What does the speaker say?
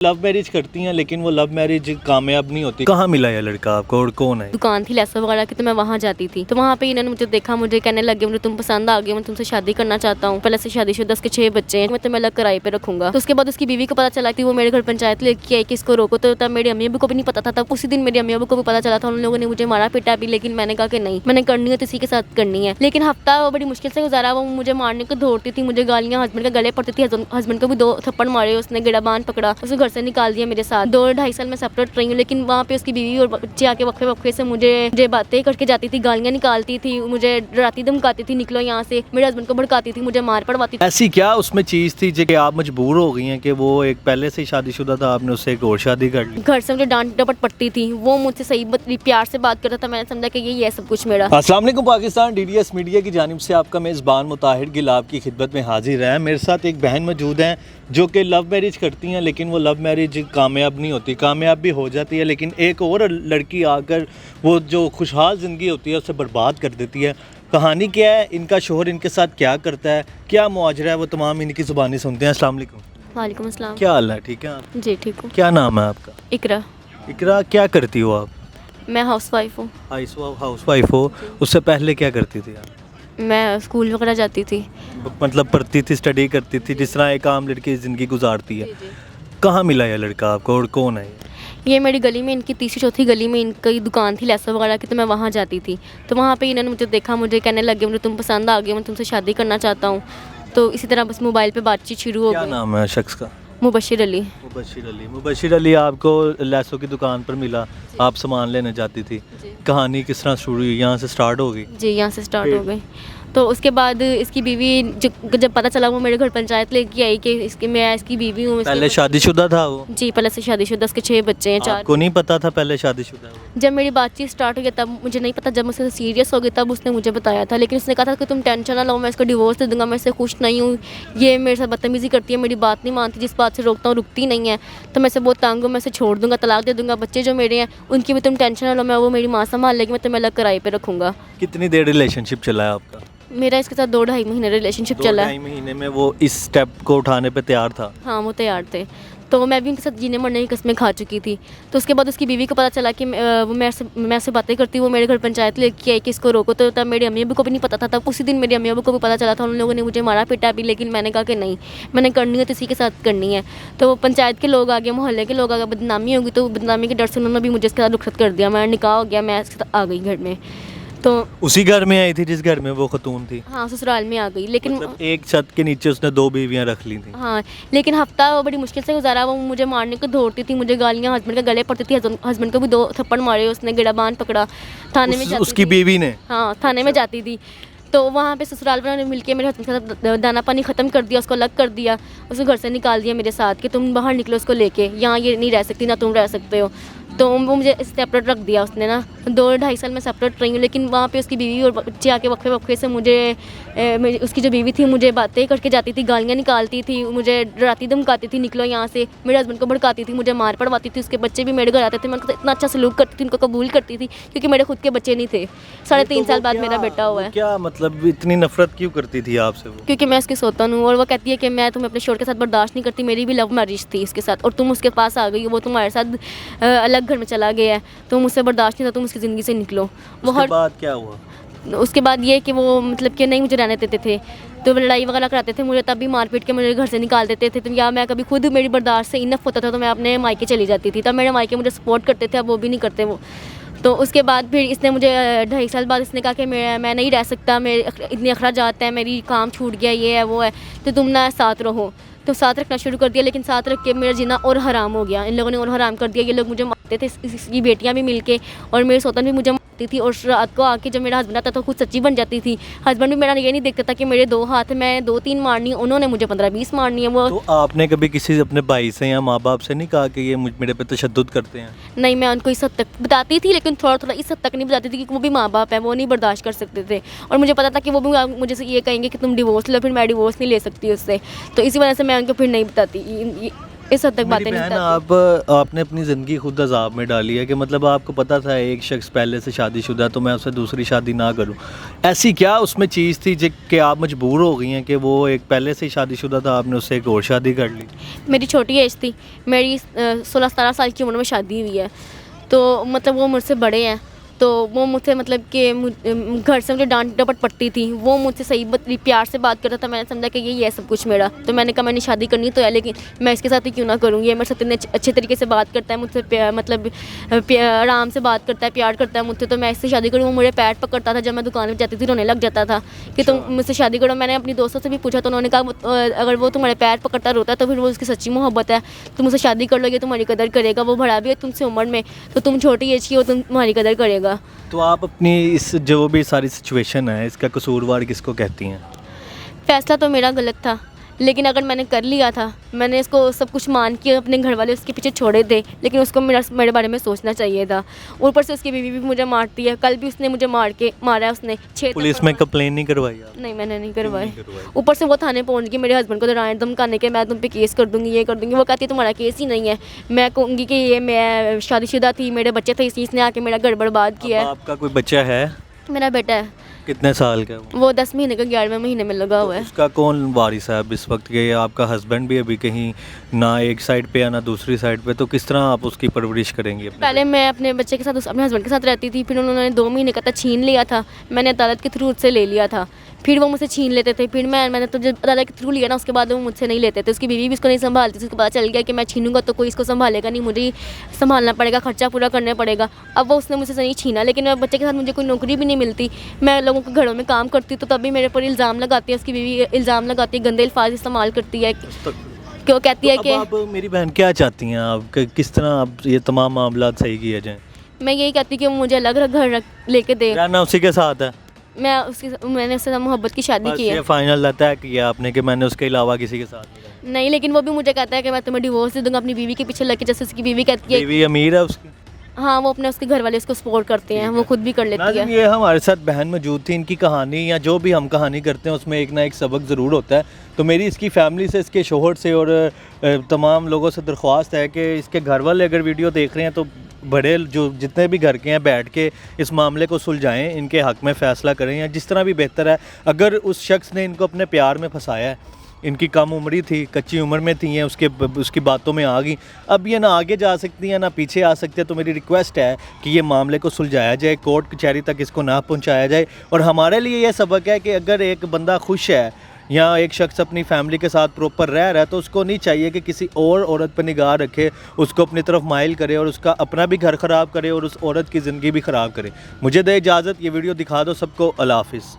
Love marriage करती हैं लेकिन वो लव मैरिज कामयाब नहीं होती। कहाँ मिला ये लड़का आपको और कौन है? दुकान थी लेसा वगैरह की, तो मैं वहाँ जाती थी। तो वहाँ पे इन्होंने मुझे देखा, मुझे कहने लगे मुझे तुम पसंद आ गए, मैं तुमसे शादी करना चाहता हूँ, पहले से शादीशुदा, उसके 6 बच्चे हैं, मैं तुम्हें अलग किराए पे रखूंगा। तो उसके बाद उसकी बीवी को पता चला कि वो मेरे घर पंचायत लेके आई कि इसको रोको। तो तब मेरी अम्मी अबू को भी नहीं पता था। तब उसी दिन मेरी अम्मी अबू को भी पता चला था। उन लोगों ने मुझे मारा पीटा भी, लेकिन मैंने कहा कि नहीं, मैंने करनी है तो इसी के साथ करनी है। लेकिन हफ्ता वो बड़ी मुश्किल से गुजारा। वो मुझे मारने को दौड़ती थी, मुझे गालियाँ हस्बैंड के गले पड़ती थी, हस्बैंड को भी 2 थप्पड़ मारे, उसने गिड़ाबान पकड़ा, उसको घर से निकाल दिया मेरे साथ। 2-2.5 साल मैं सेपरेट रही हूँ। लेकिन वहाँ पे उसकी बीवी और बच्चे आके वक्फे वक्फे से मुझे बातें करके जाती थी, गालियाँ निकालती थी, मुझे डराती धमकाती थी, निकलो यहाँ से, मेरे हस्बैंड को भड़काती थी, मुझे मार पड़वाती थी। ऐसी क्या उसमें चीज़ थी जो कि आप मजबूर हो गई हैं कि वो एक पहले से ही शादीशुदा था, आपने उससे एक और शादी कर ली? घर से मुझे डांट डपट पड़ती थी, वो मुझसे सही प्यार से बात करता था। मैंने समझा कि ये है सब कुछ मेरा। अस्सलाम वालेकुम पाकिस्तान, डीडीएस मीडिया की जानिब से आपका मेज़बान मुताहिर गिल आपकी खिदमत में हाजिर है। मेरे साथ एक बहन मौजूद हैं जो कि लव मैरिज करती हैं लेकिन वो लव मैरिज कामयाब नहीं होती। कामयाब भी हो जाती है लेकिन एक और लड़की आकर वो जो खुशहाल ज़िंदगी होती है उसे बर्बाद कर देती है। कहानी क्या है, इनका शोहर इनके साथ क्या करता है, क्या मुआजरा है, वो तमाम इनकी ज़ुबानी सुनते हैं। अस्सलाम वालेकुम। वालेकुम अस्सलाम। क्या हाल है? ठीक है आप? जी ठीक हूँ। क्या नाम है आपका? इकरा। इकरा, क्या करती हो आप? मैं हाउस वाइफ हूँ। हाउस वाइफ हो। उससे पहले क्या करती थी आप? मैं स्कूल वगैरह जाती थी। मतलब पढ़ती थी, स्टडी करती थी, जिस तरह एक आम लड़की ज़िंदगी गुजारती है। कहाँ मिला ये लड़का आपको और कौन है ये मेरी गली में, इनकी तीसरी चौथी गली में इनकी दुकान थी लेसा वगैरह की, तो मैं वहाँ जाती थी। तो वहाँ पे इन्होंने मुझे देखा, मुझे कहने लगे मुझे तुम पसंद आ गए, मैं तुमसे शादी करना चाहता हूँ। तो इसी तरह बस मोबाइल पे बातचीत शुरू हो क्या गई। नाम है शख्स का? मुबशिर अली। मुबशिर अली। मुबशिर अली आपको लैसों की दुकान पर मिला, आप सामान लेने जाती थी। कहानी किस तरह शुरू हुई, यहाँ से स्टार्ट हो गई? जी यहाँ से स्टार्ट हो गई। तो उसके बाद इसकी बीवी जब पता चला, वो मेरे घर पंचायत लेके आई कि मैं इसकी बीवी हूँ। पहले शादीशुदा था वो? जी पहले से शादीशुदा, उसके 6 बच्चे हैं, 4। आपको नहीं पता था पहले शादीशुदा है वो? जब मेरी बातचीत स्टार्ट हो गई तब मुझे नहीं पता, जब मुझसे सीरियस हो गई तब उसने मुझे बताया था। लेकिन उसने कहा था कि तुम टेंशन ना लो, मैं इसको डिवोर्स दे दूंगा, मैं इससे खुश नहीं हूँ, ये मेरे साथ बदतमीज़ी करती है, मेरी बात नहीं मानती, जिस बात से रोकता हूँ रुकती नहीं है, तो मैं इसे बहुत तंग हूँ, मैं इसे छोड़ दूंगा, तलाक दे दूंगा, बच्चे जो मेरे हैं उनकी भी तुम टेंशन ना लो, मैं वो मेरी माँ संभाल लेगी, मैं तुम्हें अलग किराए पे रखूँगा। कितनी देर रिलेशनशिप चला है आपका? मेरा इसके साथ 2-2.5 महीने रिलेशनशिप चला है। 2-2.5 महीने में वो इस स्टेप को उठाने पे तैयार था? हाँ वो तैयार थे। तो मैं भी उनके साथ जीने मरने की कस्में खा चुकी थी। तो उसके बाद उसकी बीवी को पता चला कि मैं से बातें करती हूँ, वो मेरे घर पंचायत लेके आई कि इसको रोको। तो तब मेरी अम्मी अबू को भी नहीं पता था। तब उसी दिन मेरी अम्मी अबू को भी पता चला था। उन लोगों ने मुझे मारा पीटा भी, लेकिन मैंने कहा कि नहीं, मैंने करनी है तो इसी के साथ करनी है। तो पंचायत के लोग आ गए, मोहल्ले के लोग आ गए, बदनामी होगी, तो बदनामी के डर से उन्होंने भी मुझे इसके साथ रुखसत कर दिया। मेरा निकाह हो गया, मैं इसके साथ आ गई घर में। तो उसी घर में आई थी जिस घर में वो खतून थी? हाँ ससुराल में आ गई। लेकिन मतलब एक छत के नीचे उसने 2 बीवियां रख ली थी? हाँ लेकिन हफ्ता वो बड़ी मुश्किल से गुजारा। वो मुझे मारने को दौड़ती थी, मुझे गालियाँ हस्बैंड के गले पड़ती थी, हस्बैंड को भी 2 थप्पड़ मारे, उसने गिड़ाबान पकड़ा, थाने में जाती उसकी थी। बीवी ने? हाँ थाने में जाती थी। तो वहाँ पे ससुराल वालों ने मिलके मेरे हस्बैंड के साथ दाना पानी ख़त्म कर दिया, उसको अलग कर दिया, उसको घर से निकाल दिया मेरे साथ कि तुम बाहर निकलो उसको लेके, यहाँ ये नहीं रह सकती, ना तुम रह सकते हो। तो वो मुझे सेपरेट रख दिया उसने ना। 2-2.5 साल मैं सेपरेट रही हूँ। लेकिन वहाँ पे उसकी बीवी और बच्चे आके वक्फे वक्फे से उसकी जो बीवी थी मुझे बातें करके जाती थी, गालियाँ निकालती थी, मुझे डराती धमकाती थी, निकलो यहाँ से, मेरे हस्बैंड को भड़काती थी, मुझे मार पड़वाती थी। उसके बच्चे भी मेरे घर आते थे, मैं उनको इतना अच्छा सलूक करती थी, उनको कबूल करती थी, क्योंकि मेरे खुद के बच्चे नहीं थे। 3.5 साल बाद मेरा बेटा हुआ है। क्या मतलब इतनी नफरत क्यों करती थी आपसे वो? क्योंकि मैं उसकी सोतन हूँ, और वो कहती है कि मैं तुम्हें अपने शोहर के साथ बर्दाश्त नहीं करती, मेरी भी लव मैरिज थी इसके साथ, और तुम उसके पास आ गई, वो तुम्हारे साथ अलग घर में चला गया है, तो मुझसे बर्दाश्त नहीं था, तुम उसकी ज़िंदगी से निकलो। वो उसके बाद क्या हुआ? उसके बाद ये कि वो मतलब कि नहीं मुझे रहने देते थे, तो लड़ाई वगैरह कराते थे मुझे, तब भी मार पीट के मुझे घर से निकाल देते थे। तो या मैं कभी खुद मेरी बर्दाश्त से इनफ होता था तो मैं अपने मायके चली जाती थी, तब मेरे मायके मुझे सपोर्ट करते थे, अब वो भी नहीं करते वो। तो उसके बाद फिर इसने मुझे 2.5 साल बाद इसने कहा कि मैं नहीं रह सकता, मेरे इतने अखराजात हैं, मेरी काम छूट गया, ये है वो है, तो तुम ना साथ रहो। तो साथ रखना शुरू कर दिया, लेकिन साथ रख के मेरा जीना और हराम हो गया, इन लोगों ने और हराम कर दिया। ये लोग मुझे मारते थे, इसकी बेटियां भी मिलके, और मेरी सौतन भी मुझे मारती थी। और रात को आके जब मेरा हस्बैंड आता तो खुद सच्ची बन जाती थी। हस्बैंड भी मेरा ये नहीं देखता था कि मेरे 2 हाथ, मैं 2-3 मारनी है, उन्होंने मुझे 15-20 मारनी है। वो तो आपने कभी किसी अपने भाई से या माँ बाप से नहीं कहा कि ये मेरे पे तशद्दुद करते हैं? नहीं, मैं उनको इस हद तक बताती थी, लेकिन थोड़ा थोड़ा इस हद तक नहीं बताती थी, क्योंकि वो भी माँ बाप है, वो नहीं बर्दाश्त कर सकते थे। और मुझे पता था कि वो भी मुझे से ये कहेंगे कि तुम डिवोर्स लो, फिर मैं डिवोर्स नहीं ले सकती उससे, तो इसी वजह से मैं उनको फिर नहीं बताती। इस हद तक मेरी बातें नहीं बहन, बताती। आपने अपनी ज़िंदगी खुद अज़ाब में डाली है कि मतलब आपको पता था एक शख्स पहले से शादीशुदा, तो मैं उससे दूसरी शादी ना करूं। ऐसी क्या उसमें चीज़ थी कि आप मजबूर हो गई हैं कि वो एक पहले से ही शादीशुदा था, आपने उससे एक और शादी कर ली? मेरी छोटी एज थी, मेरी 16-17 साल की उम्र में शादी हुई है, तो मतलब वो मुझसे बड़े हैं, तो वो मुझसे मतलब कि घर से मुझे डांट डपट पड़ती थी। वो मुझसे सही प्यार से बात करता था, मैंने समझा कि ये है सब कुछ मेरा, तो मैंने कहा मैंने शादी करनी तो है, लेकिन मैं इसके साथ ही क्यों ना करूँ। ये मेरे साथ इतने अच्छे तरीके से बात करता है मुझसे, मतलब आराम से बात करता है, प्यार करता है मुझसे, तो मैं इससे शादी करूँ। वो मुझे पैर पकड़ता था, जब मैं दुकान पर जाती थी रोने लग जाता था कि तुम मुझसे शादी करो। मैंने अपनी दोस्तों से भी पूछा, तो उन्होंने कहा अगर वो तुम्हारे पैर पकड़ता रोता है तो फिर वो उसकी सच्ची मोहब्बत है, तुम मुझसे शादी कर लो, ये तुम्हारी कदर करेगा। वो बड़ा भी है तुमसे उम्र में, तो तुम छोटी एज की हो, तुम्हारी कदर करेगा। तो आप अपनी इस जो भी सारी सिचुएशन है, इसका कसूरवार किसको कहती हैं? फ़ैसला तो मेरा गलत था, लेकिन अगर मैंने कर लिया था, मैंने इसको सब कुछ मान के अपने घर वाले उसके पीछे छोड़े थे, लेकिन उसको मेरे बारे में सोचना चाहिए था। ऊपर से उसकी बीवी भी मुझे मारती है, कल भी उसने मुझे मारा है उसने 6 पुलिस में कंप्लेन नहीं करवाई आप? नहीं, मैंने नहीं क्यों करवाई। नहीं करवाई? ऊपर से वो थाने पहुंच गई मेरे हस्बैंड को डराने धमकाने के, मैं तुम पे केस कर दूंगी, ये कर दूंगी। वो कहती है तुम्हारा केस ही नहीं है। मैं कहूँगी कि ये मैं शादीशुदा थी, मेरे बच्चे थे, इसने आके मेरा घर बर्बाद किया अब है। आपका कोई बच्चा है? मेरा बेटा है, कितने साल का है वो? वो 10 महीने का 11वें महीने में लगा हुआ है। उसका कौन वारिस है अब इस वक्त के? आपका हस्बैंड भी अभी कहीं ना एक साइड पे है ना दूसरी साइड पे, तो किस तरह आप उसकी परवरिश करेंगे अपने पहले मैं अपने बच्चे के साथ अपने हस्बैंड के साथ रहती थी, फिर उन्होंने 2 महीने का छीन लिया था, मैंने अदालत के थ्रू उससे ले लिया था। फिर वो मुझसे छीन लेते थे, फिर मैंने तो जब अदालत के थ्रू लिया ना, उसके बाद वो मुझसे नहीं लेते थे। उसकी बीवी भी इसको नहीं संभालती थी, उसको पता चल गया कि मैं छीनूंगा तो कोई इसको संभालेगा नहीं, मुझे ही संभालना पड़ेगा, खर्चा पूरा करना पड़ेगा। अब वो उसने मुझसे नहीं छीना, लेकिन मैं बच्चे के साथ मुझे कोई नौकरी भी नहीं मिलती, मैं लोगों के घरों में काम करती, तो तभी मेरे पर इल्ज़ाम लगाती है, उसकी बीवी इल्ज़ाम लगाती है, गंदे अल्फाज इस्तेमाल करती है, कि वो कहती है तो कि अब आप मेरी बहन क्या चाहती हैं आप किस तरह आप ये तमाम मामला सही किए जाएं? मैं यही कहती कि वो मुझे अलग घर लेके दे। रहना उसी के साथ है? मैंने उससे मोहब्बत की शादी बस की है। ये फाइनल रहता है कि आपने कि मैंने उसके अलावा किसी के साथ नहीं रहना। नहीं, लेकिन वो भी मुझे कहता है कि मैं तुम्हें डिवोर्स दे दूंगा अपनी बीवी के पीछे लग के, जैसे उसकी बीवी कहती है। बीवी अमीर है उसकी? हाँ, वो अपने उसके घर वाले उसको सपोर्ट करते हैं, वो खुद भी कर लेती नाज़रीन, है। ये हमारे साथ बहन मौजूद थी। इनकी कहानी या जो भी हम कहानी करते हैं उसमें एक ना एक सबक ज़रूर होता है। तो मेरी इसकी फैमिली से, इसके शोहर से और तमाम लोगों से दरख्वास्त है कि इसके घर वाले अगर वीडियो देख रहे हैं तो बड़े जो जितने भी घर के हैं बैठ के इस मामले को सुलझाएं, इनके हक़ में फ़ैसला करें या जिस तरह भी बेहतर है। अगर उस शख्स ने इनको अपने प्यार में फंसाया है, इनकी कम उम्री थी, कच्ची उम्र में थी, उसकी बातों में आ गई, अब ये ना आगे जा सकती हैं ना पीछे आ सकती है। तो मेरी रिक्वेस्ट है कि ये मामले को सुलझाया जाए, कोर्ट कचहरी तक इसको ना पहुंचाया जाए। और हमारे लिए ये सबक है कि अगर एक बंदा खुश है या एक शख्स अपनी फैमिली के साथ प्रॉपर रह रहा है, तो उसको नहीं चाहिए कि किसी और औरत पर निगाह रखे, उसको अपनी तरफ माइल करे और उसका अपना भी घर ख़राब करे और उस औरत की ज़िंदगी भी ख़राब करे। मुझे दे इजाज़त, ये वीडियो दिखा दो सबको। अल्लाह हाफ़िज़।